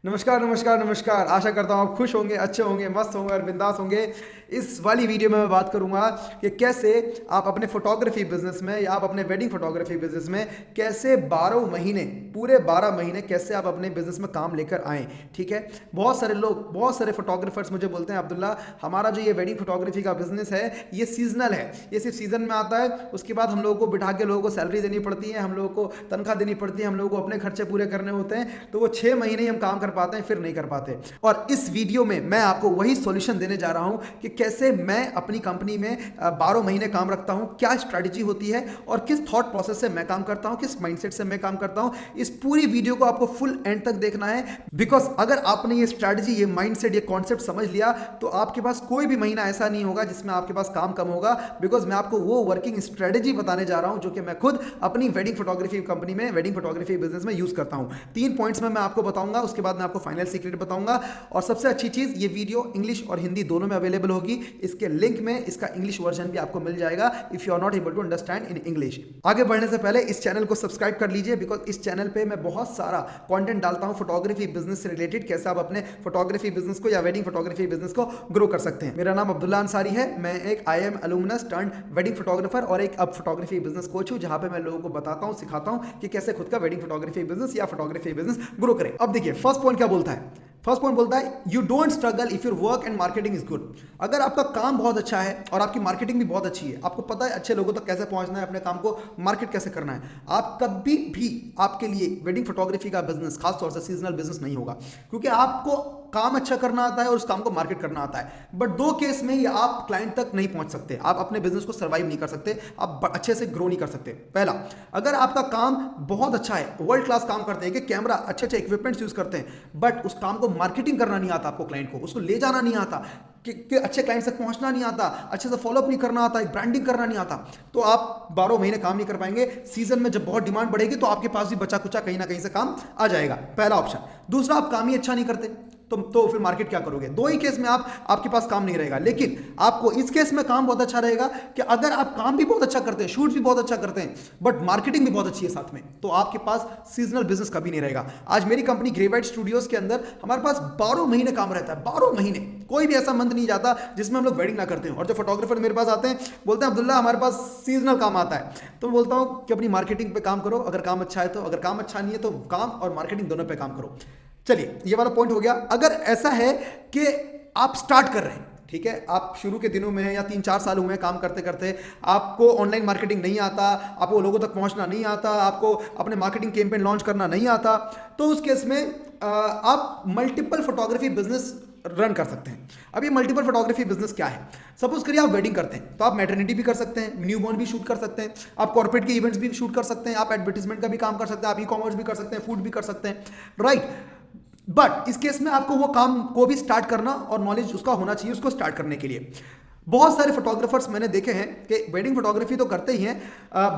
नमस्कार नमस्कार नमस्कार। आशा करता हूँ आप खुश होंगे, अच्छे होंगे, मस्त होंगे और बिंदास होंगे। इस वाली वीडियो में मैं बात करूँगा कि कैसे आप अपने फोटोग्राफी बिजनेस में या आप अपने वेडिंग फोटोग्राफी बिजनेस में कैसे 12 महीने, पूरे 12 महीने कैसे आप अपने बिजनेस में काम लेकर आएँ। ठीक है, बहुत सारे लोग, बहुत सारे फोटोग्राफर्स मुझे बोलते हैं, अब्दुल्ला हमारा जो ये वेडिंग फोटोग्राफी का बिजनेस है ये सीजनल है, ये सिर्फ सीजन में आता है, उसके बाद हम लोगों को बिठा के लोगों को सैलरी देनी पड़ती है, हम लोगों को तनख्वाह देनी पड़ती है, हम लोगों को अपने खर्चे पूरे करने होते हैं, तो वो 6 महीने ही हम काम कर पाते हैं, फिर नहीं कर पाते। और इस वीडियो में मैं आपको वही सॉल्यूशन देने जा रहा हूं कि कैसे मैं अपनी कंपनी में 12 महीने काम रखता हूं, क्या स्ट्रैटेजी होती है और किस थॉट प्रोसेस से मैं काम करता हूं, किस माइंडसेट से मैं काम करता हूं। इस पूरी वीडियो को आपको फुल एंड तक देखना है, बिकॉज अगर आपने ये स्ट्रैटेजी, ये माइंडसेट, ये कॉन्सेप्ट समझ लिया तो आपके पास कोई भी महीना ऐसा नहीं होगा जिसमें आपके पास काम कम होगा। बिकॉज मैं आपको वो वर्किंग स्ट्रैटेजी बताने जा रहा हूं जो कि मैं खुद अपनी वेडिंग फोटोग्राफी कंपनी में, वेडिंग फोटोग्राफी बिजनेस में यूज करता हूं। 3 पॉइंट्स में मैं आपको बताऊंगा, उसके बाद मैं आपको फाइनल सीक्रेट बताऊंगा। और सबसे अच्छी चीज, ये वीडियो इंग्लिश और हिंदी दोनों में अवेलेबल होगी। इसके लिंक में इसका इंग्लिश वर्जन भी आपको मिल जाएगा if you are not able to understand in English. आगे बढ़ने से पहले इस चैनल को सब्सक्राइब कर लीजिए, बिकॉज इस चैनल पे मैं बहुत सारा कंटेंट डालता हूं फोटोग्राफी बिजनेस से रिलेटेड, कैसे आप अपने फोटोग्राफी बिजनेस को या वेडिंग फोटोग्राफी बिजनेस को ग्रो कर सकते हैं। मेरा नाम अब्दुल्ला अंसारी है, मैं एक IIM अलुमनस टर्न्ड वेडिंग फोटोग्राफर और एक अब फोटोग्राफी बिजनेस कोच हूं, जहां पे मैं लोगों को बताता हूं, सिखाता हूं कि कैसे खुद का वेडिंग फोटोग्राफी बिजनेस या फोटोग्राफी बिजनेस ग्रो करें। अब देखिए फर्स्ट पॉइंट क्या बोलता है। फर्स्ट पॉइंट बोलता है you don't struggle if your work and marketing is good. अगर आपका काम बहुत अच्छा है और आपकी मार्केटिंग भी बहुत अच्छी है, आपको पता है अच्छे लोगों तक कैसे पहुंचना है, अपने काम को मार्केट कैसे करना है, आप कभी भी आपके लिए वेडिंग फोटोग्राफी का बिजनेस, खासतौर से सीजनल बिजनेस नहीं होगा, क्योंकि आपको काम अच्छा करना आता है और उस काम को मार्केट करना आता है। बट 2 केस में ही आप क्लाइंट तक नहीं पहुंच सकते, आप अपने बिजनेस को सर्वाइव नहीं कर सकते, आप अच्छे से ग्रो नहीं कर सकते। पहला, अगर आपका काम बहुत अच्छा है, वर्ल्ड क्लास काम करते हैं कि कैमरा, अच्छे अच्छे इक्विपमेंट्स यूज करते हैं, बट उस काम को मार्केटिंग करना नहीं आता, आपको क्लाइंट को उसको ले जाना नहीं आता, कि अच्छे क्लाइंट तक पहुंचना नहीं आता, अच्छे से फॉलोअप नहीं करना आता, ब्रांडिंग करना नहीं आता, तो आप 12 महीने काम नहीं कर पाएंगे। सीजन में जब बहुत डिमांड बढ़ेगी तो आपके पास भी बचा कुचा कहीं ना कहीं से काम आ जाएगा। पहला ऑप्शन। दूसरा, आप काम ही अच्छा नहीं करते तो फिर मार्केट क्या करोगे। 2 ही केस में आपके पास काम नहीं रहेगा। लेकिन आपको इस केस में काम बहुत अच्छा रहेगा कि अगर आप काम भी बहुत अच्छा करते हैं, शूट भी बहुत अच्छा करते हैं, बट मार्केटिंग भी बहुत अच्छी है साथ में, तो आपके पास सीजनल बिजनेस कभी नहीं रहेगा। आज मेरी कंपनी ग्रेवाइट स्टूडियोज के अंदर हमारे पास 12 महीने काम रहता है। 12 महीने, कोई भी ऐसा मंथ नहीं जाता जिसमें हम लोग वेडिंग ना करते हैं। और जो फोटोग्राफर मेरे पास आते हैं बोलते हैं अब्दुल्ला हमारे पास सीजनल काम आता है, तो मैं बोलता हूं कि अपनी मार्केटिंग पे काम करो, अगर काम अच्छा है तो, अगर काम अच्छा नहीं है तो काम और मार्केटिंग दोनों पे काम करो। चलिए, ये वाला पॉइंट हो गया। अगर ऐसा है कि आप स्टार्ट कर रहे हैं, ठीक है, आप शुरू के दिनों में हैं या 3-4 साल हुए हैं काम करते करते, आपको ऑनलाइन मार्केटिंग नहीं आता, आपको लोगों तक पहुंचना नहीं आता, आपको अपने मार्केटिंग कैंपेन लॉन्च करना नहीं आता, तो उस केस में आप मल्टीपल फोटोग्राफी बिजनेस रन कर सकते हैं। अब ये मल्टीपल फोटोग्राफी बिजनेस क्या है। सपोज करिए आप वेडिंग करते हैं, तो आप मैटरनिटी भी कर सकते हैं, न्यूबॉर्न भी शूट कर सकते हैं, आप कॉर्पोरेट के इवेंट्स भी शूट कर सकते हैं, आप एडवर्टीजमेंट का भी काम कर सकते हैं, आप ई-कॉमर्स भी कर सकते हैं, फूड भी कर सकते हैं, राइट। बट इस केस में आपको वो काम को भी स्टार्ट करना और नॉलेज उसका होना चाहिए उसको स्टार्ट करने के लिए। बहुत सारे फोटोग्राफर्स मैंने देखे हैं कि वेडिंग फोटोग्राफी तो करते ही हैं,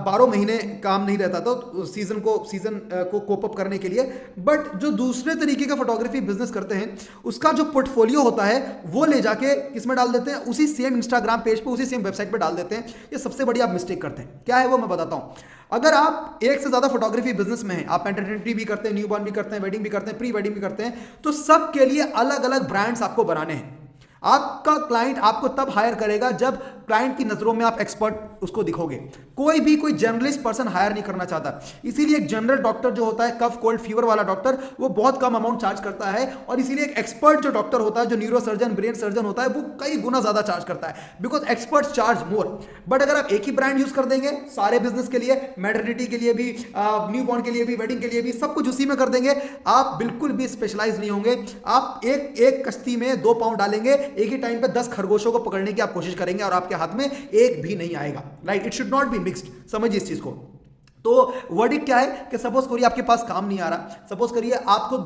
12 महीने काम नहीं रहता तो सीजन को कोप अप करने के लिए, बट जो दूसरे तरीके का फोटोग्राफी बिजनेस करते हैं उसका जो पोर्टफोलियो होता है वो ले जाके किसमें डाल देते हैं, उसी सेम इंस्टाग्राम पेज पे, उसी सेम वेबसाइट पे डाल देते हैं। ये सबसे बड़ी आप मिस्टेक करते हैं। क्या है वो मैं बताता हूँ। अगर आप एक से ज्यादा फोटोग्राफी बिजनेस में हैं, आप मैटरनिटी भी करते हैं, न्यूबॉर्न भी करते हैं, वेडिंग भी करते हैं, प्री वेडिंग भी करते हैं, तो सबके लिए अलग अलग ब्रांड्स आपको बनाने हैं। आपका क्लाइंट आपको तब हायर करेगा जब क्लाइंट की नजरों में आप एक्सपर्ट उसको दिखोगे। कोई जनरलिस्ट पर्सन हायर नहीं करना चाहता, इसीलिए एक जनरल डॉक्टर जो होता है, कफ कोल्ड फीवर वाला डॉक्टर, वो बहुत कम अमाउंट चार्ज करता है, और इसीलिए एक एक्सपर्ट जो डॉक्टर होता है, जो न्यूरो सर्जन, ब्रेन सर्जन होता है, वो कई गुना ज्यादा चार्ज करता है, because experts charge more. But अगर आप एक ही ब्रांड यूज कर देंगे सारे बिजनेस के लिए, मैटरनिटी के लिए भी, न्यूबॉर्न के लिए भी, वेडिंग के लिए भी, सब कुछ उसी में कर देंगे, आप बिल्कुल भी स्पेशलाइज नहीं होंगे। आप एक कश्ती में 2 पांव डालेंगे, एक ही टाइम पे 10 खरगोशों को पकड़ने की आप कोशिश करेंगे और आपके हाथ में एक भी नहीं आएगा, right. It should not be mixed, समझिए इस चीज को। तो वर्डिक क्या है कि सपोज करिए आपके पास काम नहीं आ रहा, सपोज करिए आपको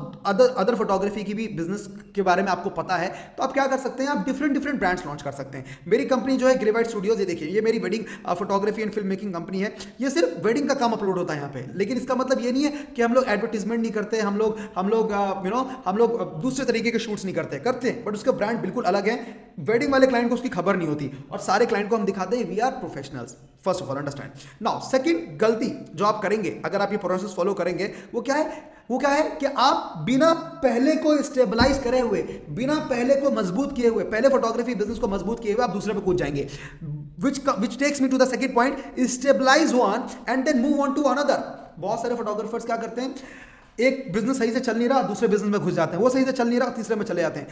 अदर फोटोग्राफी की भी बिजनेस के बारे में आपको पता है, तो आप क्या कर सकते हैं, आप डिफरेंट ब्रांड्स लॉन्च कर सकते हैं। मेरी कंपनी जो है ग्रेवाइट स्टूडियोज, ये देखिए, ये मेरी wedding photography and film making company है। ये सिर्फ वेडिंग का काम अपलोड होता है यहाँ पे, लेकिन इसका मतलब ये नहीं है कि हम लोग एडवर्टीजमेंट नहीं करते, हम लोग दूसरे तरीके के शूट्स नहीं करते हैं, बट उसका ब्रांड बिल्कुल अलग है। वेडिंग वाले क्लाइंट को उसकी खबर नहीं होती, और सारे क्लाइंट को हम दिखाते हैं we are professionals. First of all understand. Now second गलती जो आप करेंगे, अगर आप ये प्रोसेस फॉलो करेंगे, वो क्या है? वो क्या है कि आप बिना पहले को स्टेबलाइज करे हुए, बिना पहले को मजबूत किए हुए, पहले फोटोग्राफी बिजनेस को मजबूत किए हुए आप दूसरे पे कूद जाएंगे. Which takes me to the second point, stabilize one and then move on to another. बहुत सारे फोटोग्राफर्स क्या करते हैं, एक बिजनेस सही से चल नहीं रहा, दूसरे बिजनेस में घुस जाते हैं, वो सही से चल नहीं रहा, तीसरे में चले जाते हैं.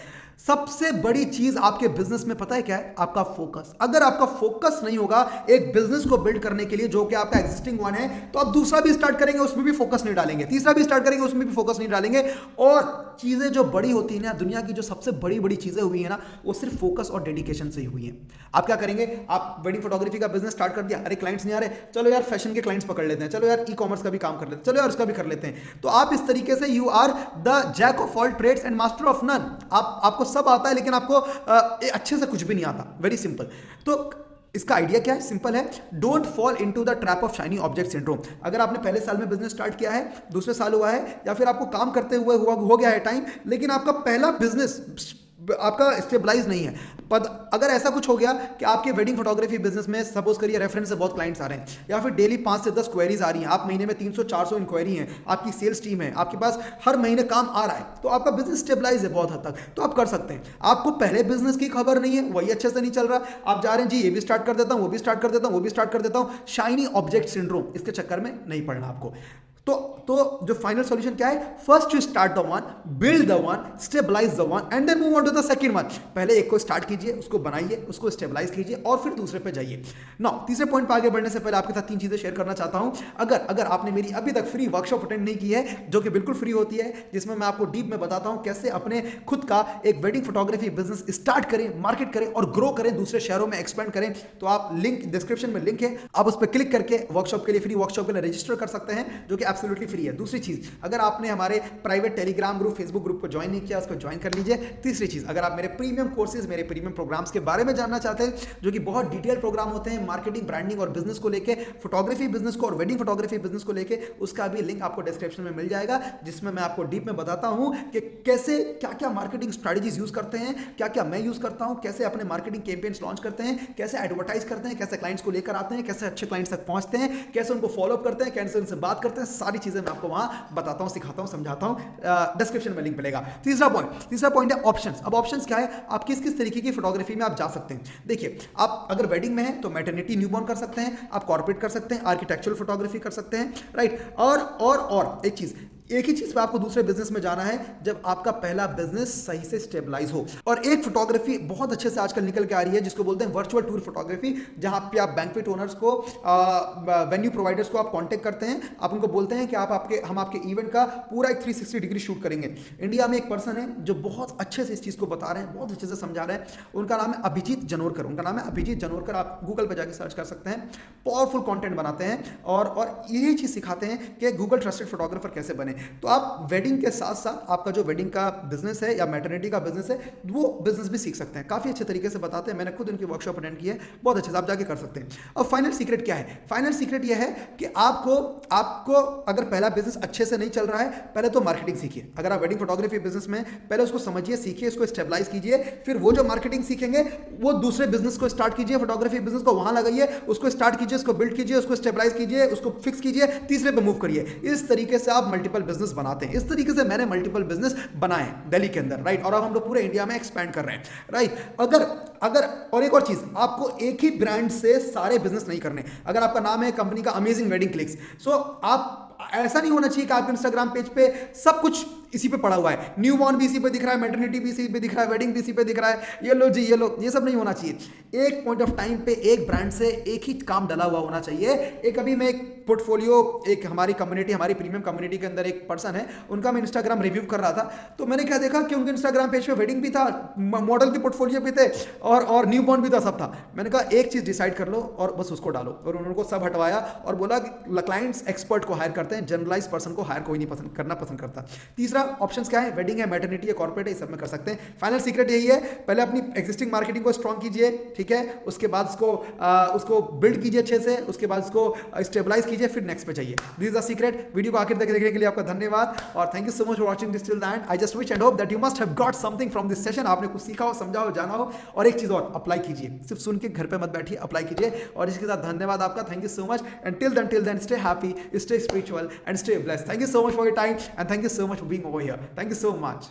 सबसे बड़ी चीज आपके बिजनेस में पता है क्या है? आपका फोकस. अगर आपका फोकस नहीं होगा एक बिजनेस को बिल्ड करने के लिए जो कि आपका एग्जिस्टिंग वन है, तो आप दूसरा भी स्टार्ट करेंगे उसमें भी फोकस नहीं डालेंगे, तीसरा भी स्टार्ट करेंगे उसमें भी फोकस नहीं डालेंगे. और चीजें जो बड़ी होती है ना, दुनिया की जो सबसे बड़ी बड़ी चीजें हुई है ना, वो सिर्फ फोकस और डेडिकेशन से ही हुई है. आप क्या करेंगे? आप वेडिंग फोटोग्राफी का बिजनेस स्टार्ट कर दिया, अरे क्लाइंट्स नहीं आ रहे, चलो यार फैशन के क्लाइंट्स पकड़ लेते हैं, चलो यार ई कॉमर्स का भी काम कर लेते हैं, चलो यार उसका भी कर लेते हैं. तो आप इस तरीके से you are the jack of all trades and master of none. आपको सब आता है लेकिन आपको अच्छे से कुछ भी नहीं आता. Very simple. तो इसका आइडिया क्या है? सिंपल है. Don't fall into the trap of shiny object syndrome. अगर आपने पहले साल में बिजनेस स्टार्ट किया है, दूसरे साल हुआ है, या फिर आपको काम करते हुए हो गया है टाइम, लेकिन आपका पहला बिजनेस आपका स्टेबलाइज नहीं है. अगर ऐसा कुछ हो गया कि आपके वेडिंग फोटोग्राफी बिजनेस में सपोज करिए रेफरेंस से बहुत क्लाइंट्स आ रहे हैं, या फिर डेली 5 से 10 क्वेरीज आ रही हैं, आप महीने में 300-400 इंक्वायरी हैं, आपकी सेल्स टीम है, आपके पास हर महीने काम आ रहा है, तो आपका बिजनेस स्टेबलाइज है बहुत हद तक, तो आप कर सकते हैं. आपको पहले बिजनेस की खबर नहीं है, वही अच्छे से नहीं चल रहा, आप जा रहे हैं जी ये भी स्टार्ट कर देता हूं, वो भी स्टार्ट कर देता हूं, वो भी स्टार्ट कर देता हूं. शाइनी ऑब्जेक्ट सिंड्रोम, इसके चक्कर में नहीं पड़ना आपको. तो जो फाइनल सॉल्यूशन क्या है? First you start the one, build the one, stabilise the one and then move on to the second one. पहले एक को स्टार्ट कीजिए, उसको बनाइए, उसको स्टेबलाइज कीजिए और फिर दूसरे पे जाइए. नाउ तीसरे पॉइंट पे आगे बढ़ने से पहले आपके साथ 3 चीजें शेयर करना चाहता हूं. अगर आपने मेरी अभी तक फ्री वर्कशॉप अटेंड नहीं की है, जो कि बिल्कुल फ्री होती है, जिसमें मैं आपको डीप में बताता हूं कैसे अपने खुद का एक वेडिंग फोटोग्राफी बिजनेस स्टार्ट करें, मार्केट करें और ग्रो करें, दूसरे शहरों में एक्सपेंड करें, तो आप लिंक डिस्क्रिप्शन में लिंक है, आप उस पर क्लिक करके वर्कशॉप के लिए, फ्री वर्कशॉप के लिए रजिस्टर कर सकते हैं, जो कि एब्सोल्युटली फ्री है. दूसरी चीज, अगर आपने हमारे private Telegram group, Facebook group को ज्वाइन नहीं किया, उसको ज्वाइन कर लीजिए. तीसरी चीज, अगर आप मेरे प्रीमियम कोर्सेज, मेरे प्रीमियम प्रोग्राम्स के बारे में जानना चाहते हैं, जो कि बहुत डिटेल प्रोग्राम होते हैं मार्केटिंग, ब्रांडिंग और बिजनेस को लेके, फोटोग्राफी बिजनेस को और वेडिंग फोटोग्राफी बिजनेस को लेके, उसका भी लिंक आपको डिस्क्रिप्शन में मिल जाएगा, जिसमें मैं आपको डीप में बताता हूं कि कैसे क्या क्या मार्केटिंग स्ट्रेटजीज यूज करते हैं, क्या क्या मैं यूज करता हूं, कैसे अपने मार्केटिंग कैंपेन्स लॉन्च करते हैं, कैसे एडवर्टाइज करते हैं, कैसे क्लाइंट्स को लेकर आते हैं, कैसे अच्छे क्लाइंट्स तक पहुंचते हैं, कैसे उनको फॉलो अप करते हैं, कैसे उनसे बात करते हैं. सारी चीजें मैं आपको वहां बताता हूं, सिखाता हूं, समझाता हूं. डिस्क्रिप्शन में लिंक मिलेगा. तीसरा पॉइंट है ऑप्शंस. अब ऑप्शंस क्या है? आप किस किस तरीके की फोटोग्राफी में आप जा सकते हैं. देखिए, आप अगर वेडिंग में हैं तो मैटरनिटी, न्यूबॉर्न कर सकते हैं, आप कॉर्पोरेट कर सकते हैं, आर्किटेक्चरल फोटोग्राफी कर सकते हैं, राइट. और एक ही चीज पे आपको दूसरे बिजनेस में जाना है जब आपका पहला बिजनेस सही से स्टेबलाइज हो. और एक फोटोग्राफी बहुत अच्छे से आजकल निकल के आ रही है, जिसको बोलते हैं वर्चुअल टूर फोटोग्राफी, जहां पे आप बैंक्वेट ओनर्स को, वेन्यू प्रोवाइडर्स को आप कांटेक्ट करते हैं, आप उनको बोलते हैं कि हम आपके इवेंट का पूरा एक 360 डिग्री शूट करेंगे. इंडिया में एक पर्सन है जो बहुत अच्छे से इस चीज को बता रहे हैं, बहुत अच्छे से समझा रहे हैं. उनका नाम है अभिजीत जनोरकर. आप गूगल पर जाकर सर्च कर सकते हैं. पावरफुल कंटेंट बनाते हैं और यही चीज सिखाते हैं कि गूगल ट्रस्टेड फोटोग्राफर कैसे बने. तो आप वेडिंग के साथ साथ आपका जो वेडिंग का बिजनेस है या मैटरनिटी का बिजनेस है, वो बिजनेस भी सीख सकते हैं. काफी अच्छे तरीके से बताते हैं, मैंने खुद उनकी वर्कशॉप अटेंड की है, बहुत अच्छे से आप जाके कर सकते हैं. अब फाइनल सीक्रेट क्या है? फाइनल सीक्रेट यह है कि आपको अगर पहला बिजनेस अच्छे से नहीं चल रहा है, पहले तो मार्केटिंग सीखिए. अगर आप वेडिंग फोटोग्राफी बिजनेस में, पहले उसको समझिए, सीखिए, उसको स्टेबलाइज कीजिए. फिर वो जो मार्केटिंग सीखेंगे वो दूसरे बिजनेस को स्टार्ट कीजिए, फोटोग्राफी बिजनेस को वहां लगाइए, उसको स्टार्ट कीजिए, उसको बिल्ड कीजिए, उसको स्टेबलाइज कीजिए, उसको फिक्स कीजिए, तीसरे पे मूव करिए. इस तरीके से आप मल्टीपल बिजनेस बनाते हैं. इस तरीके से मैंने मल्टीपल बिजनेस बनाए हैं दिल्ली के अंदर, राइट. और अब हम लोग पूरे इंडिया में एक्सपैंड कर रहे हैं, राइट. अगर और एक और चीज, आपको एक ही ब्रांड से सारे बिजनेस नहीं करने. अगर आपका नाम है कंपनी का अमेजिंग वेडिंग क्लिक्स, सो आप ऐसा नहीं होना चाहिए कि आपके इंस्टाग्राम पेज पे सब कुछ इसी पे पड़ा हुआ है. न्यूबॉर्न भी इसी पे दिख रहा है, मैटरनिटी भी इसी पे दिख रहा है, वेडिंग भी इसी पे दिख रहा है, ये लो जी ये लो. ये सब नहीं होना चाहिए. एक पॉइंट ऑफ टाइम पे एक ब्रांड से एक ही काम डला हुआ होना चाहिए. अभी मैं एक पोर्टफोलियो, एक हमारी कम्युनिटी, हमारी प्रीमियम कम्युनिटी के अंदर एक पर्सन है, उनका मैं इंस्टाग्राम रिव्यू कर रहा था, तो मैंने क्या देखा कि उनके इंस्टाग्राम पेज पे वेडिंग भी था, मॉडल के पोर्टफोलियो भी थे और न्यूबॉर्न भी था, सब था. मैंने कहा एक चीज डिसाइड कर लो और बस उसको डालो. और उन्होंने सब हटवाया और बोला कि क्लाइंट्स एक्सपर्ट को हायर करते हैं, जनरलाइज पर्सन को हायर कोई नहीं करना पसंद करता. तीसरा दूसरा ऑप्शंस क्या है, वेडिंग है, मैटरनिटी है, कॉर्पोरेट है, सब में कर सकते हैं। फाइनल सीक्रेट यही है, पहले अपनी एग्जिस्टिंग मार्केटिंग को स्ट्रॉन्ग कीजिए, ठीक है, उसके बाद उसको बिल्ड कीजिए अच्छे से, उसके बाद उसको स्टेबलाइज कीजिए, फिर नेक्स्ट पे जाइए। This is the secret. Video को आखिर तक देखने के लिए आपका धन्यवाद और thank you so much for watching this till the end. I just wish and hope that you must have got something from this session. आपने कुछ सीखा हो, समझा हो, जाना हो। और एक चीज और, अप्लाई कीजिए, सिर्फ सुन के घर पे मत बैठिए, अप्लाई कीजिए। और इसके साथ धन्यवाद आपका, thank you so much and till then stay happy, stay spiritual and stay blessed. Thank you so much for your time and thank you so much for being over here. Thank you so much.